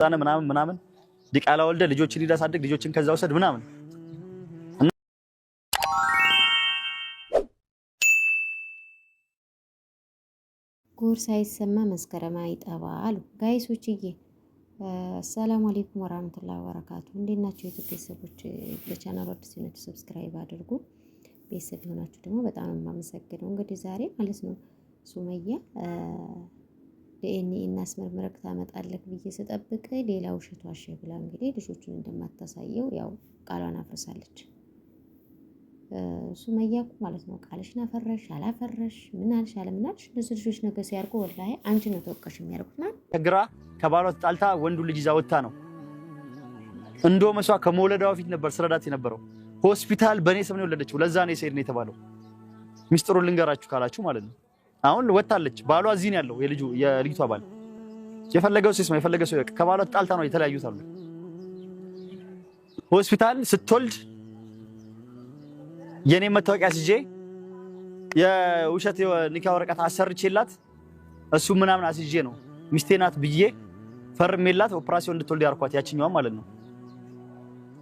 ዛነ ምናምን ዲቃላ ወልደ ልጆችን ሊያሳድግ ልጆችን ከዛ ወሰድ ምናምን ጉር ሳይሰማ መስከረም አይጠባ አሉ ጋይሶችዬ። ሰላም አለይኩም ወራህመቱላሂ ወበረካቱ። እንዴት ናችሁ የኢትዮጵያ ቤተሰቦች? ለቻናሉ አዲስ ናችሁ ሰብስክራይብ አድርጉ። ቤተሰብ ሆናችሁ ደግሞ በጣም የማመሰግነው። እንግዲህ ዛሬ ማለት ነው ሱመያ ዲኤንኤ እናስመርምረክ ታመጣለክ ብዬ ስጠብቅ ሌላ ውሸት ዋሸ ብላ እንግዲህ ልጆቹን እንደማታሳየው ያው ቃሏን አፍርሳለች። ሱመያ እኮ ማለት ነው ቃልሽን አፈረሽ አላፈረሽ ምን አልሽ አለምናልሽ እነዚህ ልጆች ነገር ሲያርጉ ወላሂ አንቺ ነው ተወቀሽ የሚያርጉት ማለት ተግራ ከባሏ ተጣልታ ወንዱ ልጅ ይዛ ወጣ ነው እንደው መስዋ ከመውለዷ በፊት ነበር ስረዳት የነበረው። ሆስፒታል በኔ ስም ነው የወለደችው። ለዛ ነው ሰይድ ነው የተባለው። ሚስጥሩን ልንገራችሁ ካላችሁ ማለት ነው። አሁን ወጣለች። ባሏ እዚህ ነው ያለው። የልጅቷ ባል የፈለገው ሲስማ የፈለገው ሰው ከባሏ ተጣልታ ነው የተለያዩት አሉ። ሆስፒታል ስትወልድ የኔ መታወቂያ ሲጄ የውሸት ኒካ ወረቀት አሰርቼላት እሱ ምናምን አስይዤ ነው ሚስቴ ናት ብዬ ፈርሜላት ኦፕራሲዮን እንድትወልድ ያርኳት ያችኛዋ ማለት ነው።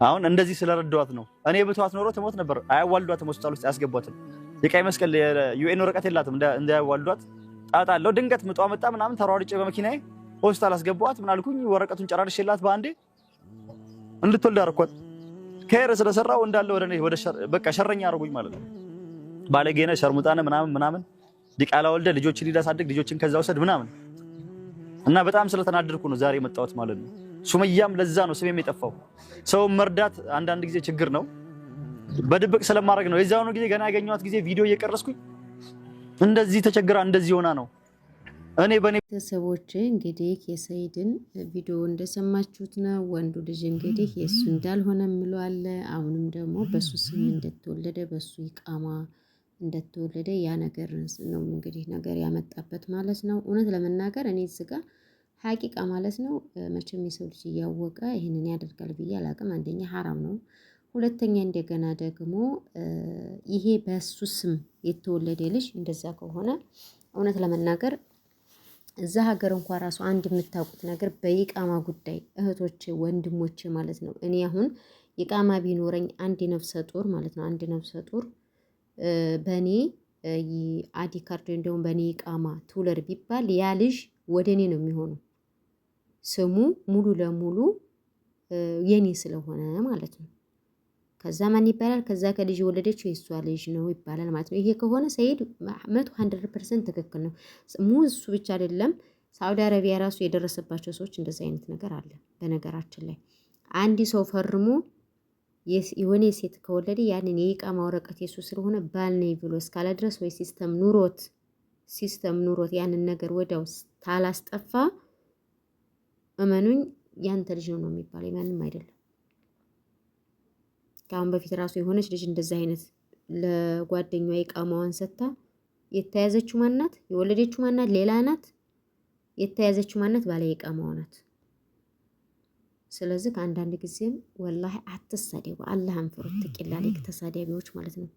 አሁን እንደዚህ ስለረዳዋት ነው። እኔ ብቷት ኖሮ ትሞት ነበር። አያዋልዷትም፣ ሆስፒታል ውስጥ ያስገቧትም። የቀይ መስቀል የዩኤን ወረቀት የላትም እንዳያዋልዷት ጣጣለው። ድንገት ምጧ መጣ ምናምን ተሯርጬ በመኪናዬ ሆስፒታል አስገቧት። ምን አልኩኝ ወረቀቱን ጨራርሼላት በአንዴ እንድትወልድ አርኳት። ከሄረ ስለሰራው እንዳለ ወደ በቃ ሸረኛ አርጉኝ ማለት ነው። ባለጌነ ሸርሙጣነ ምናምን ዲቃላ ወልደ ልጆችን ሊያሳድግ ልጆችን ከዛ ወሰድ ምናምን እና በጣም ስለተናደድኩ ነው ዛሬ መጣሁት ማለት ነው። ሱመያም ለዛ ነው ስሜም የጠፋው። ሰው መርዳት አንዳንድ ጊዜ ችግር ነው። በድብቅ ስለማድረግ ነው። የዛውን ጊዜ ገና ያገኘኋት ጊዜ ቪዲዮ እየቀረስኩኝ እንደዚህ ተቸግራ እንደዚህ ሆና ነው። እኔ በኔ ቤተሰቦች እንግዲህ የሰይድን ቪዲዮ እንደሰማችሁት ነው። ወንዱ ልጅ እንግዲህ የሱ እንዳልሆነ ምሏል። አሁንም ደግሞ በሱ ስም እንደተወለደ በሱ ይቃማ እንደተወለደ ያ ነገር ነው እንግዲህ ነገር ያመጣበት ማለት ነው። እውነት ለመናገር እኔ እዚህ ጋር ሐቂቃ ማለት ነው መቼም የሰው ልጅ እያወቀ ይሄንን ያደርጋል ብዬ አላቅም። አንደኛ ሐራም ነው። ሁለተኛ እንደገና ደግሞ ይሄ በሱ ስም የተወለደ ልጅ እንደዛ ከሆነ እውነት ለመናገር እዛ ሀገር እንኳን ራሱ አንድ የምታውቁት ነገር በይቃማ ጉዳይ እህቶቼ ወንድሞቼ ማለት ነው። እኔ አሁን ይቃማ ቢኖረኝ አንድ ነፍሰ ጡር ማለት ነው አንድ ነፍሰ ጡር በኔ አዲ ካርድ ወይም ደግሞ በኔ ይቃማ ትውለድ ቢባል ያ ልጅ ወደ እኔ ነው የሚሆነው። ስሙ ሙሉ ለሙሉ የኔ ስለሆነ ማለት ነው። ከዛ ማን ይባላል? ከዛ ከልጅ ወለደችው የሷ ልጅ ነው ይባላል ማለት ነው። ይሄ ከሆነ ሰይድ 100% ትክክል ነው። እሱ ብቻ አይደለም ሳውዲ አረቢያ ራሱ የደረሰባቸው ሰዎች እንደዚህ አይነት ነገር አለ። በነገራችን ላይ አንድ ሰው ፈርሞ የሆነ ሴት ከወለደ ያንን የኢቃማ ወረቀት የሱ ስለሆነ ባል ነኝ ብሎ እስካለ ድረስ ወይ ሲስተም ኑሮት ያንን ነገር ወዲያው ታላስጠፋ እመኑኝ ያንተ ልጅ ነው የሚባለው ማንም አይደለም። ከአሁን በፊት ራሱ የሆነች ልጅ እንደዛ አይነት ለጓደኛዋ ኢቃማዋን ሰጥታ የተያዘችው ማናት? የወለደችው ማናት? ሌላ ናት። የተያዘችው ማናት? ባለ ኢቃማዋ ናት። ስለዚህ ከአንዳንድ ጊዜም ወላሂ አትሳደቡ፣ አላህን ፍሩት። ትቂላሌክ ተሳዳቢዎች ማለት ነው።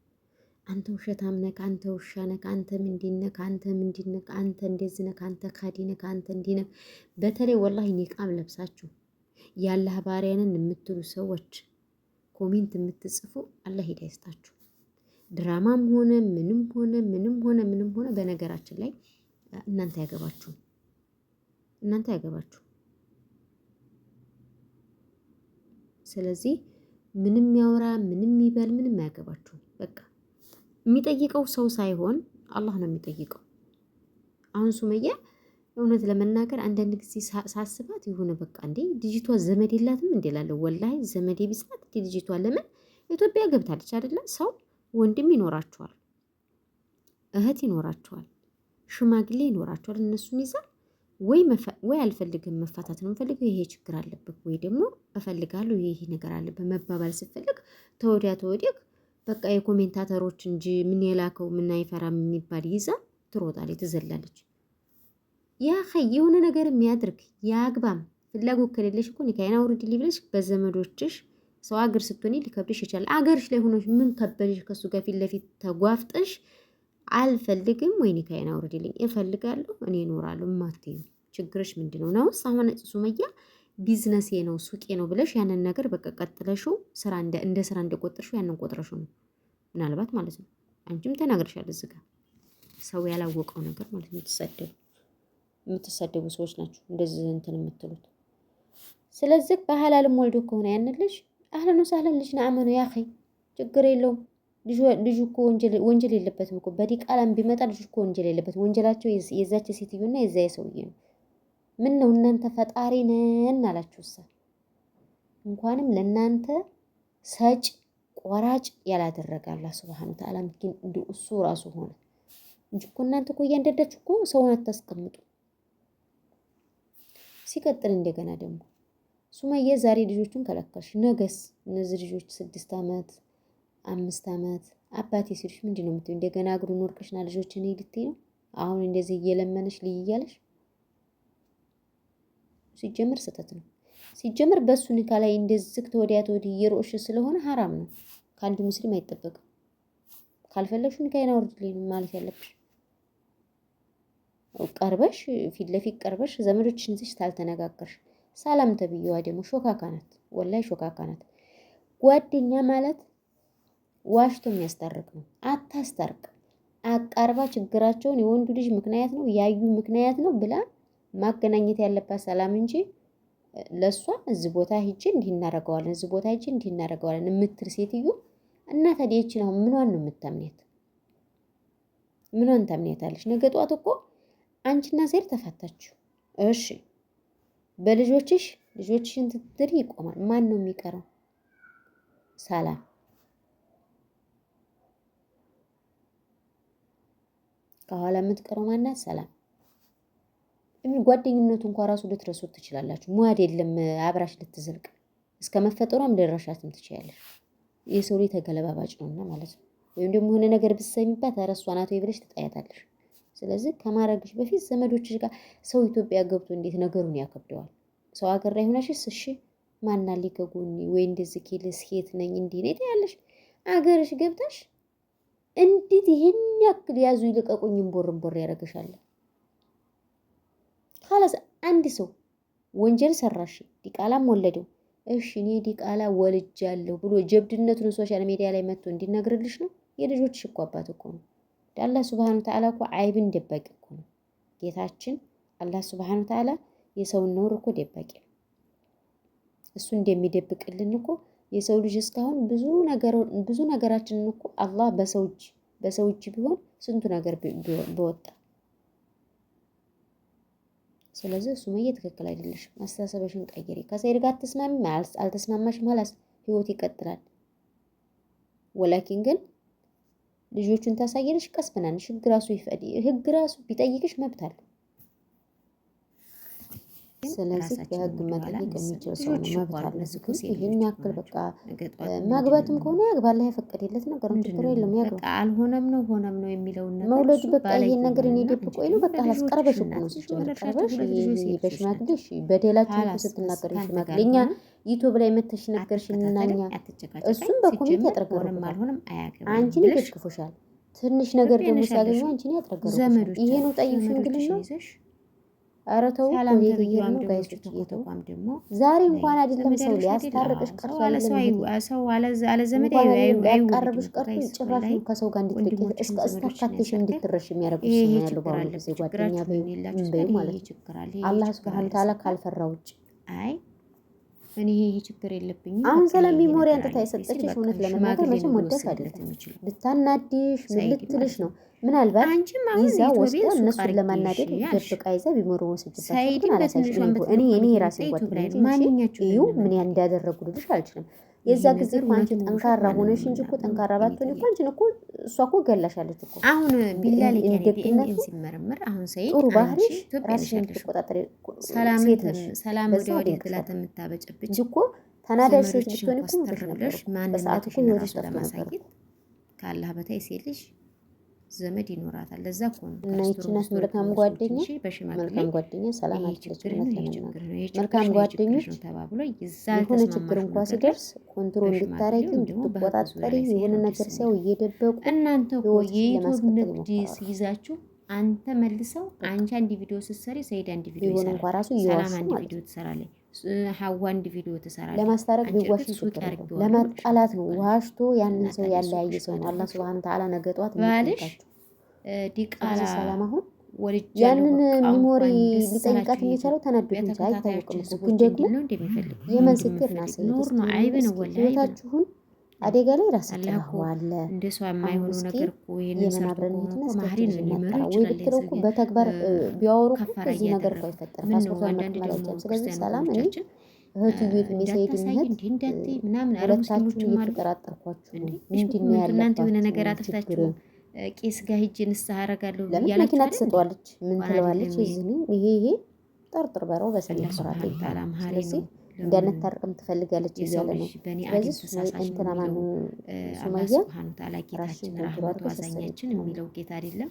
አንተ ውሸታም ነህ፣ አንተ ውሻ ነህ፣ አንተ ምንድን ነህ፣ አንተ ምንድን ነህ፣ አንተ እንደዚህ ነህ፣ አንተ ካዲ ነህ፣ አንተ እንዲህ ነህ። በተለይ ወላሂ ኒቃብ ለብሳችሁ ያላህ ባሪያ ነን የምትሉ ሰዎች ኮሜንት የምትጽፉ አላህ ሂዳያ ይስጣችሁ። ድራማም ሆነ ምንም ሆነ በነገራችን ላይ እናንተ ያገባችሁ ስለዚህ ምንም ያወራ ምንም ይበል ምንም አያገባችሁ። በቃ የሚጠይቀው ሰው ሳይሆን አላህ ነው የሚጠይቀው። አሁን ሱመያ እውነት ለመናገር አንዳንድ ጊዜ ሳስባት የሆነ በቃ እንዴ ልጅቷ ዘመድ የላትም እንዴ እላለሁ። ወላሂ ዘመድ ቢስናት እንዴ ልጅቷ ለምን ኢትዮጵያ ገብታለች አይደለ? ሰው ወንድም ይኖራቸዋል፣ እህት ይኖራቸዋል፣ ሽማግሌ ይኖራቸዋል። እነሱን ይዛ ወይ አልፈልግም መፋታት ነው የምፈልገው ይሄ ችግር አለበት፣ ወይ ደግሞ እፈልጋለሁ ይሄ ነገር አለበት መባባል ስትፈልግ ተወዲያ በቃ የኮሜንታተሮች እንጂ ምን የላከው ምን አይፈራም የሚባል ይዛ ትሮጣለች፣ ትዘላለች። ያ የሆነ ነገር የሚያድርግ ያግባም ፍላጎት ከሌለሽ እኮ ኒካይና ውርድ ሊብለሽ በዘመዶችሽ ሰው አገር ስትሆኒ ሊከብድሽ ይችላል። አገርሽ ላይ ሆኖሽ ምን ከበድሽ? ከሱ ጋር ፊት ለፊት ተጓፍጠሽ አልፈልግም ወይ ኒካይና ውርድልኝ እፈልጋለሁ እኔ እኖራለሁ ማትዩ ችግርሽ ምንድነው? ነውስ አሁን ሱመያ ቢዝነሴ ነው ሱቄ ነው ብለሽ ያንን ነገር በቃ ቀጥለሽው ስራ እንደ ስራ እንደቆጠርሽው ያንን ቆጥረሽው ነው ምናልባት ማለት ነው። አንቺም ተናግረሻል እዚህ ጋር ሰው ያላወቀው ነገር ማለት ነው። የምትሰደቡ ሰዎች ናቸው እንደዚህ እንትን የምትሉት። ስለዚህ በሐላልም ወልዶ ከሆነ ያንልሽ አህለን ወሰህለን ልጅ ነአመኑ ያ አኺ ችግር የለውም። ልጁ እኮ ወንጀል የለበትም እኮ በዲቃላም ቢመጣ ልጁ እኮ ወንጀል የለበትም። ወንጀላቸው የዛች ሴትዮና የዛ የሰውዬ ነው። ምን ነው እናንተ ፈጣሪ ነን አላችሁሳ። እንኳንም ለእናንተ ሰጭ ቆራጭ ያላደረገ አላህ ሱብሓነሁ ወተዓላ ምስኪን እንዲሁ እሱ ራሱ ሆነ እንጂ እኮ እናንተ እኮ እያንዳንዳችሁ እኮ ሰውን አታስቀምጡ። ሲቀጥል እንደገና ደግሞ ሱመያ ዛሬ ልጆቹን ከለከልሽ፣ ነገስ እነዚህ ልጆች 6 ዓመት 5 ዓመት አባቴ ሲሉሽ ምንድን ነው የምትይው? እንደገና እግሩን ወርቀሽና ልጆችን ልትይ ነው አሁን እንደዚህ እየለመነሽ ልይ እያለሽ። ሲጀምር ስህተት ነው። ሲጀምር በሱ ኒካ ላይ እንደዚህ ተወዲያ ተወዲህ እየሮጥሽ ስለሆነ ሐራም ነው። ከአንድ ሙስሊም አይጠበቅም። ካልፈለግሽ ኒካዬን አውርድልኝ ማለት ያለብሽ። ቀርበሽ ፊት ለፊት ቀርበሽ ዘመዶችሽን ይዘሽ ታልተነጋገርሽ። ሰላም ተብዬዋ ደግሞ ሾካካ ናት፣ ወላሂ ሾካካ ናት። ጓደኛ ማለት ዋሽቶ የሚያስታርቅ ነው። አታስታርቅ። አቃርባ ችግራቸውን የወንዱ ልጅ ምክንያት ነው ያዩ ምክንያት ነው ብላ ማገናኘት ያለባት ሰላም እንጂ ለሷ እዚህ ቦታ ሂጅ እንዲህ እናደርገዋለን እዚህ ቦታ ሂጅ እንዲህ እናደርገዋለን የምትል ሴትዮ እና ታዲያ ይቺን አሁን ምኗን ነው የምታምኔት? ምኗን ታምኔታለሽ? ነገ ጧት እኮ አንቺና ሴር ተፋታችሁ። እሺ ልጆችሽን ትትሪ ይቆማል። ማን ነው የሚቀረው? ሰላም ከኋላ የምትቀረው ማናት? ሰላም። ጓደኝነቱ እንኳን ራሱ ልትረሱት ትችላላችሁ። ሙአድ የለም አብራሽ ልትዘልቅ እስከ መፈጠሯም ልረሻትም ትችያለሽ። የሰው ልጅ ተገለባባጭ ነውና ማለት ነው። ወይም ደግሞ የሆነ ነገር ብትሰሚባት እረሷ ናት ወይ ብለሽ ትጣያታለሽ። ስለዚህ ከማረግሽ በፊት ዘመዶችሽ ጋር ሰው ኢትዮጵያ ገብቶ እንዴት ነገሩን ያከብደዋል? ሰው ሀገር ላይ ሆነሽስ እሺ ማና ሊከጉኒ ወይ እንደዚህ ኪል ሴት ነኝ እንዲህ ነኝ ታያለሽ። አገርሽ ገብተሽ እንዴት ይሄን ያክል ያዙ ይልቀቁኝ ቦርቦር ያረጋሻል። خلاص አንድ ሰው ወንጀል ሰራሽ ዲቃላም ወለደው እሺ እኔ ዲቃላ ወልጃለሁ ብሎ ጀብድነቱን ሶሻል ሚዲያ ላይ መጥቶ እንዲነግርልሽ ነው። የልጆችሽ እኮ አባት እኮ ነው። አላህ ሱብሃነሁ ወተዓላ እኮ አይብን ደባቂ እኮ ነው ጌታችን። አላህ ሱብሃነሁ ወተዓላ የሰውን ነውር እኮ ደባቂ ነው። እሱ እንደሚደብቅልን እኮ የሰው ልጅ እስካሁን ብዙ ነገራችንን እኮ አላህ በሰው እጅ ቢሆን ስንቱ ነገር በወጣ። ስለዚህ ሱመያ ትክክል አይደለሽም። አስተሳሰብሽን ቀይሪ። ከሰይድ ጋር ተስማሚ አልተስማማሽም ማለት ህይወት ይቀጥላል። ወላኪን ግን ልጆቹን ታሳየልሽ ቀስ ብናንሽ ህግ ራሱ ቢጠይቅሽ መብት አለው። ስለዚህ በህግ መጠየቅ የሚችል ሰው ነው መብት አለ። ይሄን ያክል በቃ ማግባትም ከሆነ ያግባል የፈቀደለት ነገር ችግር የለም ያግባ። አልሆነም ነው ሆነም ነው የሚለውን ነገር መውለድ በቃ ይሄን ነገር እኔ ደብቆኝ ነው በቃ አላስቀርበሽ እኮ ነው ሲጀምር ቀርበሽ በሽማግሌሽ በደላችሁ ስትናገር ሽማግሌ እኛ ዩቲዩብ ላይ መተሽ ነገርሽና እኛ እሱም በኮሜንት ያጥረገረም አልሆነም አያገባም። አንቺን ይገፍፉሻል። ትንሽ ነገር ደግሞ ሲያገኙ አንቺን ያጥረገረም። ይሄ ነው ጠይፍ እንግሊዝ ነው። ኧረ ተው ወዴት ነው ጋይስ? ዛሬ እንኳን አይደለም ሰው ሊያስታርቅሽ ቀርቶ ሰው አለ ዘመድ ያቀርብሽ ቀርቶ ጭራሽ ከሰው ጋር እንድትገኝ እስከ እንድትረሽ የሚያደርጉሽ ነው ያለው። በአሁኑ ጊዜ ጓደኛ በይ ማለት ነው አላህ ሱብሃነሁ ወተዓላ ካልፈራ ውጭ አይ እኔ ይሄ ችግር የለብኝም። አሁን ሰላም ሚሞሪ አንተ የሰጠችሽ እውነት ለመናገር መቼም ወደስ አይደለም ልታናድሽ ምን ልትልሽ ነው? ምናልባት ይዛ ወስዳ እነሱን ለማናደድ ደብቃ ይዛ ቢሞሪ ወስጅባቸው ግን አላሳይሽም። እኔ የራሴን ጓደኛ እዩ ምን ያን እንዳደረጉልሽ አልችልም። የዛ ጊዜ እኮ አንቺ ጠንካራ ሆነሽ እንጂ እኮ ጠንካራ ባትሆን እኮ አንቺን እኮ እሷ እኮ ገላሻለች እኮ። አሁን ቢላል ይሄን ሲመረመር አሁን ሰይድ ጥሩ ባህሪሽ ራስሽን ተቆጣጣሪ ሰላም ወደ ወደ ብላት የምታበጨብጭ እኮ ተናዳጅ ሴት ብትሆን እኮ ምትሽ በሰዓቱ እኮ ይወርሽ ለማሳየት ካላህ በታይ ሴት ልጅ ዘመድ ይኖራታል። ለዛ እኮ ነው እና ይችናስ መልካም ጓደኛ ሰላም አለች። መልካም ጓደኞች ተባብሎ የሆነ ችግር እንኳን ሲደርስ ኮንትሮል እንድታረጊ እንድትቆጣጠሪ የሆነ ነገር ሲያው እየደበቁ እናንተ እኮ የዩቲዩብ ንግድ ይዛችሁ አንተ መልሰው አንቺ አንድ ቪዲዮ ስትሰሪ ሰይድ አንድ ቪዲዮ ይሰራል። ሰላም አንድ ቪዲዮ ትሰራለች። ሐዋ አንድ ቪዲዮ ትሰራለች። ለማስታረቅ ቢዋሽ ችግር ነው። ለማጣላት ነው። ዋሽቶ ያንን ሰው ያለያየ ሰው ነው አላህ ሱብሃነሁ ወተዓላ ነገ ጧት የሚጠይቃቸው። ዲቃላ ሰላም አሁን ያንን ሚሞሪ ሊጠይቃት የሚቻለው ተናዶ እንጂ አይታወቅም እኮ። ግን ደግሞ የመንስክር ናስ ነው አይብ ነው ወላሂ ህይወታችሁን አደጋ ላይ ራሳችሁ አለ እንደሷ የማይሆኑ ነገር እኮ ይሄን ሰርቶ ነው ማህሪ ነው ሊመሩ ወይ ብትለው እኮ በተግባር ቢያወሩ ከዚህ ነገር እኮ አይፈጠርም። ፓስፖርት ማለትም ስለዚህ ሰላም እኔ እህትዬ ሜሴጅ እንዴት ምናምን ሁለታችሁ እየተጠራጠርኳችሁ ምንድነው ያለው? እናንተ የሆነ ነገር አጥፍታችሁ ቄስ ጋር ሂጅ ንስሐ አደርጋለሁ ያላችሁ መኪና ትሰጧለች። ምን ትለዋለች? እዚህ ይሄ ጠርጥር በረው በሰላም ሰራት ይባላል። ስለዚህ እንዳንታረቅም ትፈልጋለች እያለ ነው። ስለዚህ እንትና ማን ሱመያ ሱብሃነሁ ወተዓላ ጌታችን ረህመቱ አዛኛችን የሚለው ጌታ አይደለም።